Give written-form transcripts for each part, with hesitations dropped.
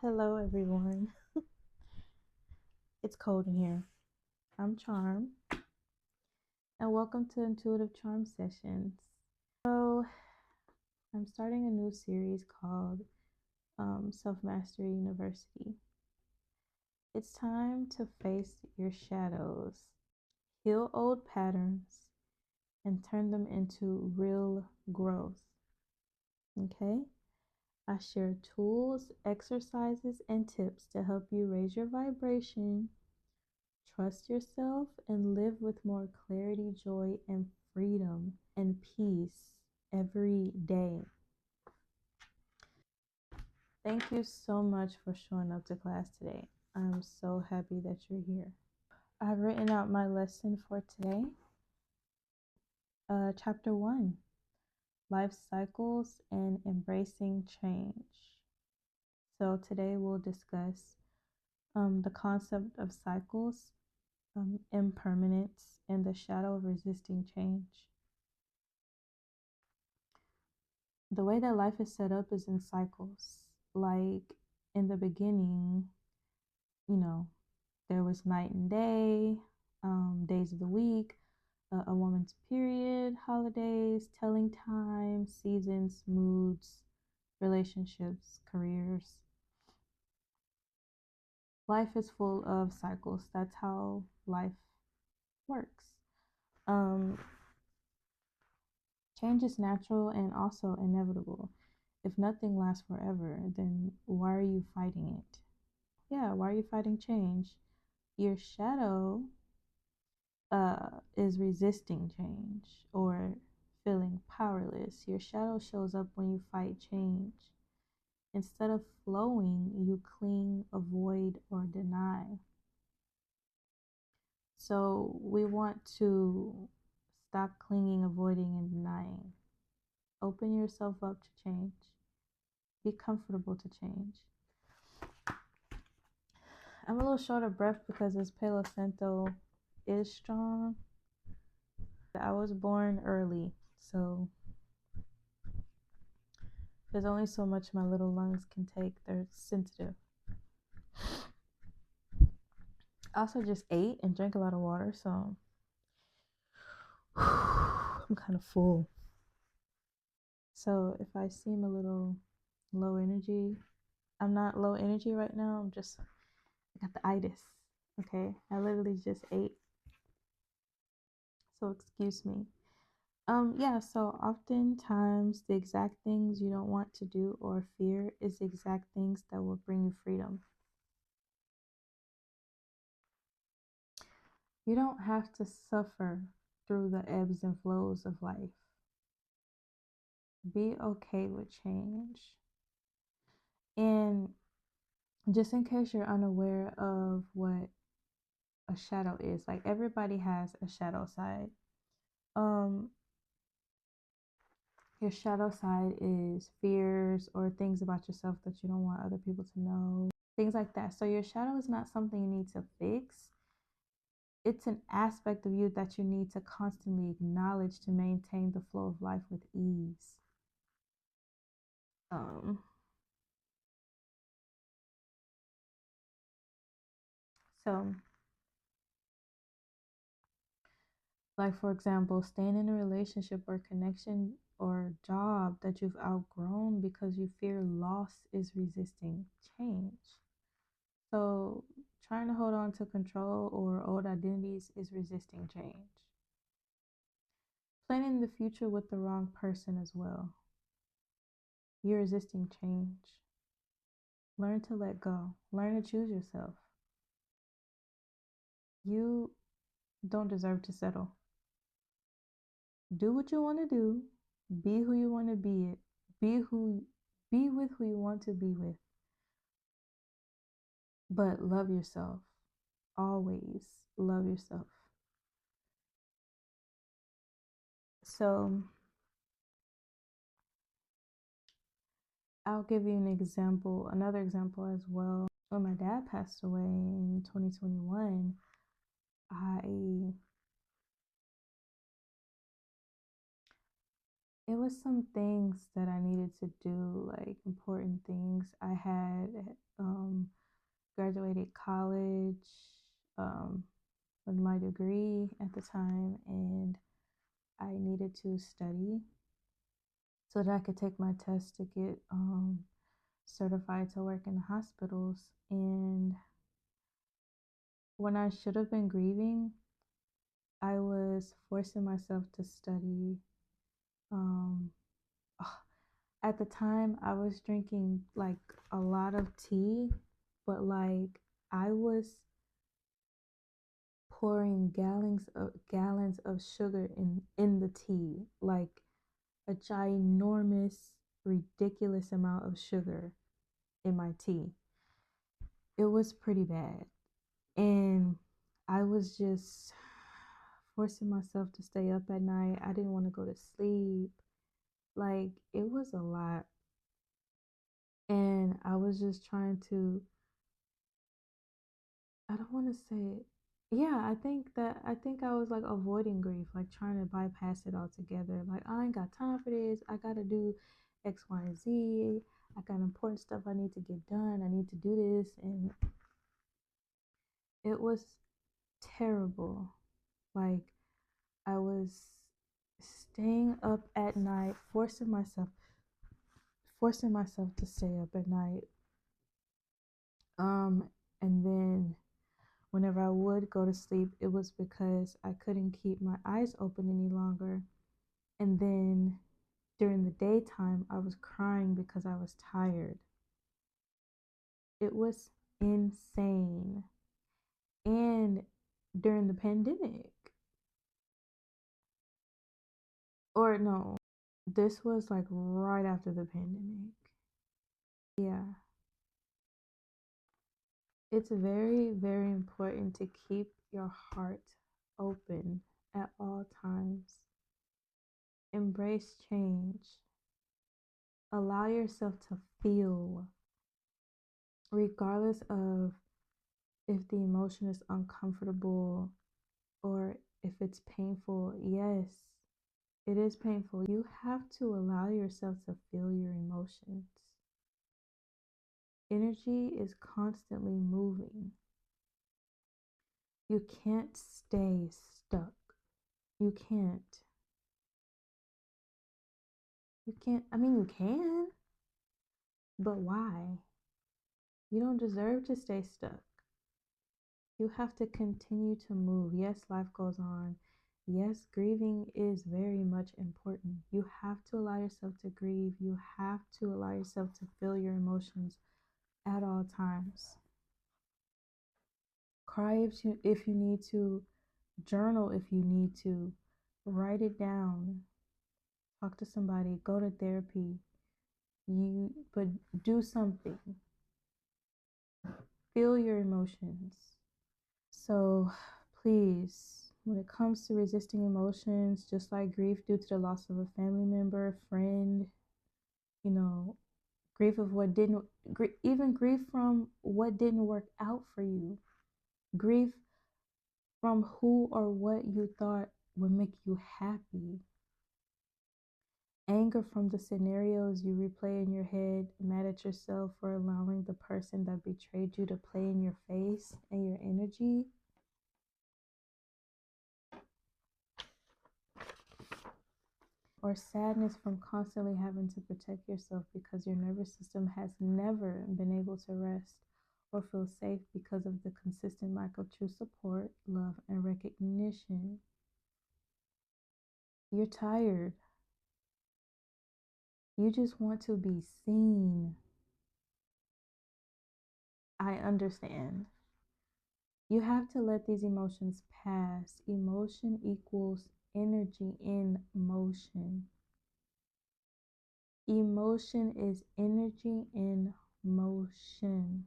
Hello, everyone. It's cold in here. I'm Charm, and welcome to Intuitive Charm Sessions. So, I'm starting a new series called Self Mastery University. It's time to face your shadows, heal old patterns, and turn them into real growth. Okay? I share tools, exercises, and tips to help you raise your vibration, trust yourself, and live with more clarity, joy, and freedom and peace every day. Thank you so much for showing up to class today. I'm so happy that you're here. I've written out my lesson for today. Chapter 1, Life Cycles and Embracing Change. So today we'll discuss the concept of cycles, impermanence, and the shadow of resisting change. The way that life is set up is in cycles. Like in the beginning, you know, there was night and day, days of the week, a woman's period, holidays, telling time, seasons, moods, relationships, careers. Life is full of cycles. That's how life works. Um, Change is natural and also inevitable. If nothing lasts forever, then why are you fighting it? Yeah, why are you fighting change? Your shadow is resisting change or feeling powerless. Your shadow shows up when you fight change. Instead of flowing, you cling, avoid, or deny. So we want to stop clinging, avoiding, and denying. Open yourself up to change. Be comfortable to change. I'm a little short of breath because this Palo Santo is strong. I was born early, so there's only so much my little lungs can take. They're sensitive. I also just ate and drank a lot of water, so I'm kind of full. So if I seem a little low energy, I'm not low energy right now. I got the itis. Okay, I literally just ate. So excuse me. Yeah, so oftentimes the exact things you don't want to do or fear is the exact things that will bring you freedom. You don't have to suffer through the ebbs and flows of life. Be okay with change. And just in case you're unaware of what a shadow is, like everybody has a shadow side. Um, your shadow side is fears or things about yourself that you don't want other people to know, things like that. So your shadow is not something you need to fix. It's an aspect of you that you need to constantly acknowledge to maintain the flow of life with ease. Um, so like, for example, staying in a relationship or connection or job that you've outgrown because you fear loss is resisting change. So, trying to hold on to control or old identities is resisting change. Planning the future with the wrong person as well. You're resisting change. Learn to let go. Learn to choose yourself. You don't deserve to settle. Do what you want to do. Be who you want to be. Be with who you want to be with. But love yourself. Always love yourself. So I'll give you another example as well. When my dad passed away in 2021, I it was some things that I needed to do, like important things. I had um, graduated college um, with my degree at the time, and I needed to study so that I could take my test to get certified to work in the hospitals. And when I should have been grieving, I was forcing myself to study. Um, at the time, I was drinking like a lot of tea, but like I was pouring gallons of sugar in the tea, like a ginormous, ridiculous amount of sugar in my tea. It was pretty bad. And I was just forcing myself to stay up at night. I didn't want to go to sleep. Like, it was a lot. And I was just trying to, I don't want to say it. Yeah, I think I was like avoiding grief, like trying to bypass it altogether. Like, I ain't got time for this. I got to do X, Y, and Z. I got important stuff I need to get done. I need to do this. And it was terrible. Like, I was staying up at night, forcing myself to stay up at night. And then whenever I would go to sleep, it was because I couldn't keep my eyes open any longer. And then during the daytime, I was crying because I was tired. It was insane. And during the pandemic, or no, this was like right after the pandemic. Yeah. It's very, very important to keep your heart open at all times. Embrace change. Allow yourself to feel, regardless of if the emotion is uncomfortable or if it's painful. Yes, it is painful. You have to allow yourself to feel your emotions. Energy is constantly moving. You can't stay stuck. You can't. You can't, I mean, you can, but why? You don't deserve to stay stuck. You have to continue to move. Yes, life goes on. Yes, grieving is very much important. You have to allow yourself to grieve. You have to allow yourself to feel your emotions at all times. Cry if you need to, journal if you need to, write it down, talk to somebody, go to therapy. But do something. Feel your emotions. So please, when it comes to resisting emotions, just like grief due to the loss of a family member, friend, you know, grief of what didn't, even grief from what didn't work out for you, grief from who or what you thought would make you happy, anger from the scenarios you replay in your head, mad at yourself for allowing the person that betrayed you to play in your face and your energy. Or sadness from constantly having to protect yourself because your nervous system has never been able to rest or feel safe because of the consistent lack of true support, love, and recognition. You're tired. You just want to be seen. I understand. You have to let these emotions pass. Emotion equals energy in motion. Emotion is energy in motion.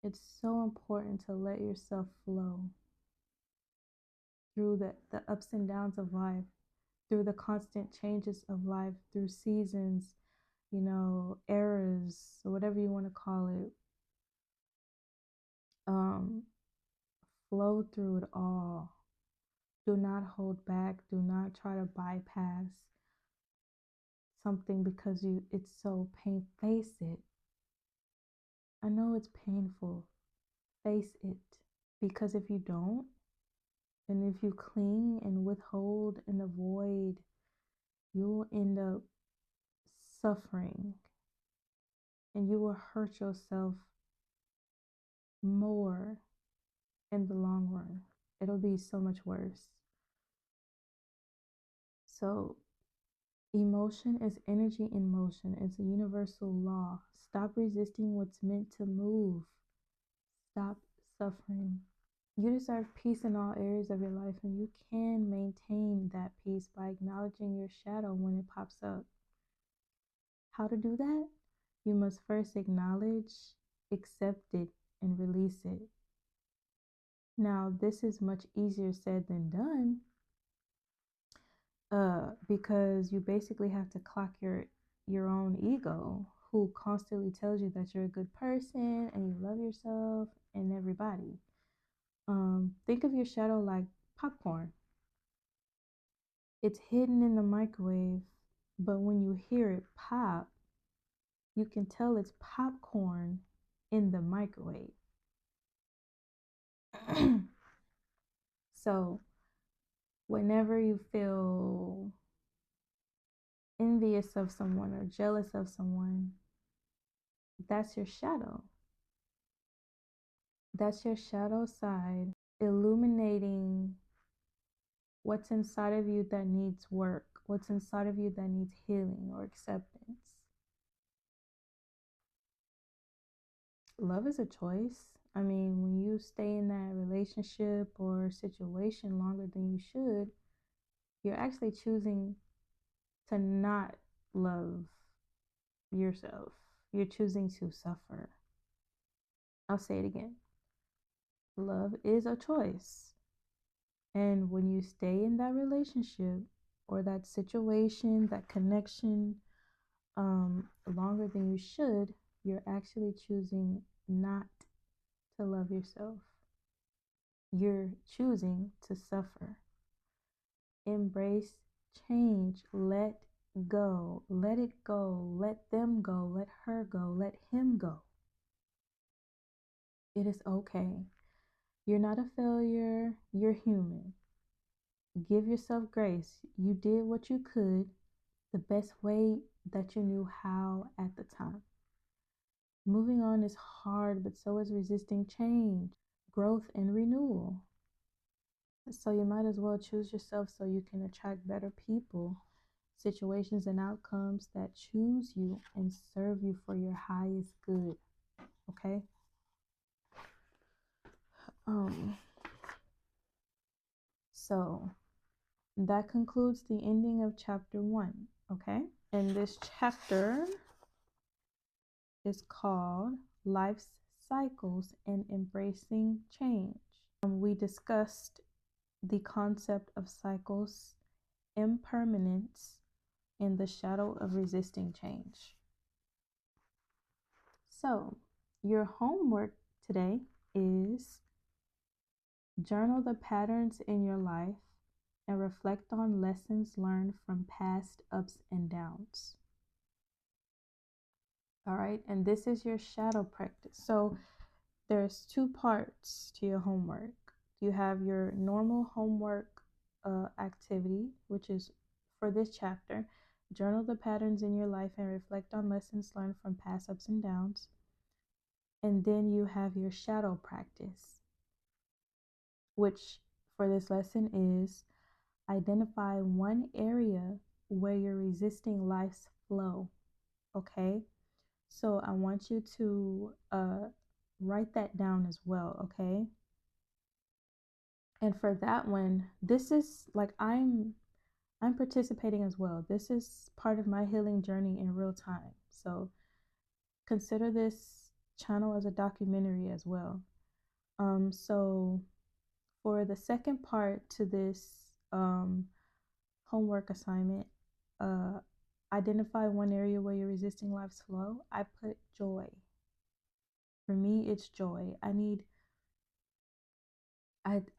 It's so important to let yourself flow through the ups and downs of life, through the constant changes of life, through seasons, eras, or whatever you want to call it. Um, Flow through it all. Do not hold back. Do not try to bypass something because it's so pain. Face it. I know it's painful. Face it. Because if you don't, and if you cling and withhold and avoid, you'll end up suffering and you will hurt yourself more in the long run. It'll be so much worse. So, emotion is energy in motion. It's a universal law. Stop resisting what's meant to move. Stop suffering. You deserve peace in all areas of your life, and you can maintain that peace by acknowledging your shadow when it pops up. How to do that? You must first acknowledge, accept it, and release it. Now, this is much easier said than done, because you basically have to clock your own ego, who constantly tells you that you're a good person and you love yourself and everybody. Think of your shadow like popcorn. It's hidden in the microwave, but when you hear it pop, you can tell it's popcorn in the microwave. So, whenever you feel envious of someone or jealous of someone, that's your shadow. That's your shadow side illuminating what's inside of you that needs work, what's inside of you that needs healing or acceptance. Love is a choice. I mean, when you stay in that relationship or situation longer than you should, you're actually choosing to not love yourself. You're choosing to suffer. I'll say it again. Love is a choice. And when you stay in that relationship or that situation, that connection, longer than you should, you're actually choosing not to love yourself. You're choosing to suffer. Embrace change. Let go. Let it go. Let them go. Let her go. Let him go. It is okay. You're not a failure. You're human. Give yourself grace. You did what you could the best way that you knew how at the time. Moving on is hard, but so is resisting change, growth, and renewal. So you might as well choose yourself so you can attract better people, situations, and outcomes that choose you and serve you for your highest good. Okay? So that concludes the ending of chapter 1. Okay? And this chapter is called Life's Cycles and Embracing Change. We discussed the concept of cycles, impermanence, and the shadow of resisting change. So, your homework today is journal the patterns in your life and reflect on lessons learned from past ups and downs. All right, and this is your shadow practice. So, there's two parts to your homework. You have your normal homework activity, which is for this chapter. Journal the patterns in your life and reflect on lessons learned from past ups and downs. And then you have your shadow practice, which for this lesson is identify one area where you're resisting life's flow. Okay? So I want you to write that down as well, okay? And for that one, this is like I'm participating as well. This is part of my healing journey in real time. So consider this channel as a documentary as well. So for the second part to this homework assignment, identify one area where you're resisting life's flow. I put joy. For me, it's joy. I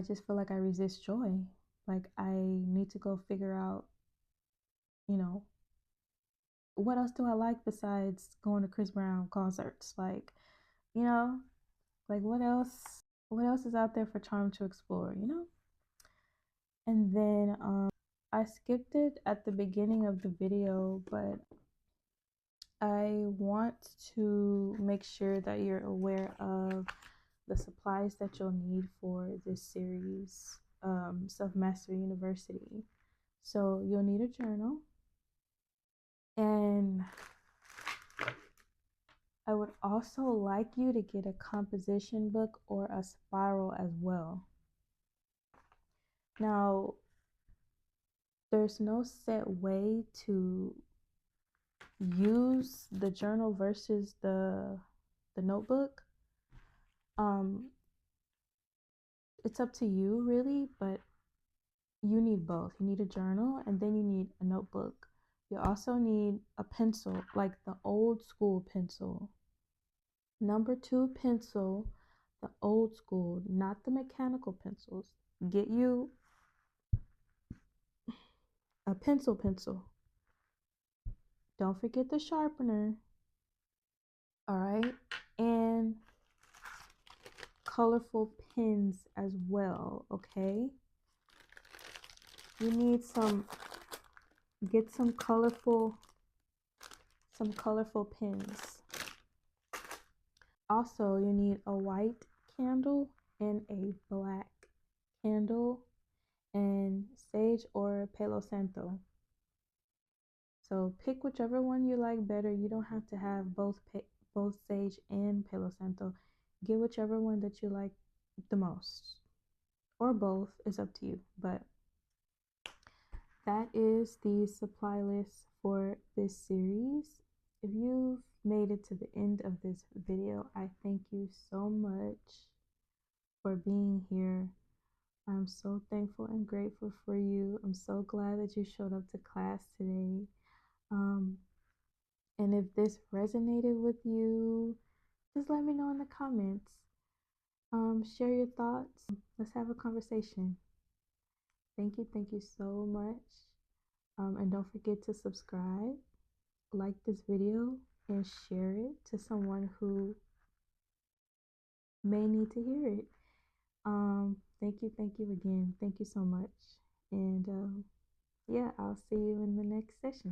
just feel like I resist joy. Like I need to go figure out, you know, what else do I like besides going to Chris Brown concerts? Like, you know, like what else is out there for Charm to explore, you know? And then I skipped it at the beginning of the video, but I want to make sure that you're aware of the supplies that you'll need for this series, Self Mastery University. So you'll need a journal, and I would also like you to get a composition book or a spiral as well. Now, there's no set way to use the journal versus the notebook. It's up to you really, but you need both. You need a journal and then you need a notebook. You also need a pencil, like the old school pencil. Number two pencil, the old school, not the mechanical pencils. Get you a pencil. Don't forget the sharpener. All right. And colorful pens as well, okay? You need get some colorful pens. Also, you need a white candle and a black candle and sage or palo santo. So pick whichever one you like better. You don't have to have both sage and palo santo. Get whichever one that you like the most, or both, is up to you. But that is the supply list for this series. If you've made it to the end of this video, I thank you so much for being here. I'm so thankful and grateful for you. I'm so glad that you showed up to class today. And if this resonated with you, just let me know in the comments. Share your thoughts. Let's have a conversation. Thank you so much. And don't forget to subscribe, like this video, and share it to someone who may need to hear it. Thank you again. Thank you so much. And yeah, I'll see you in the next session.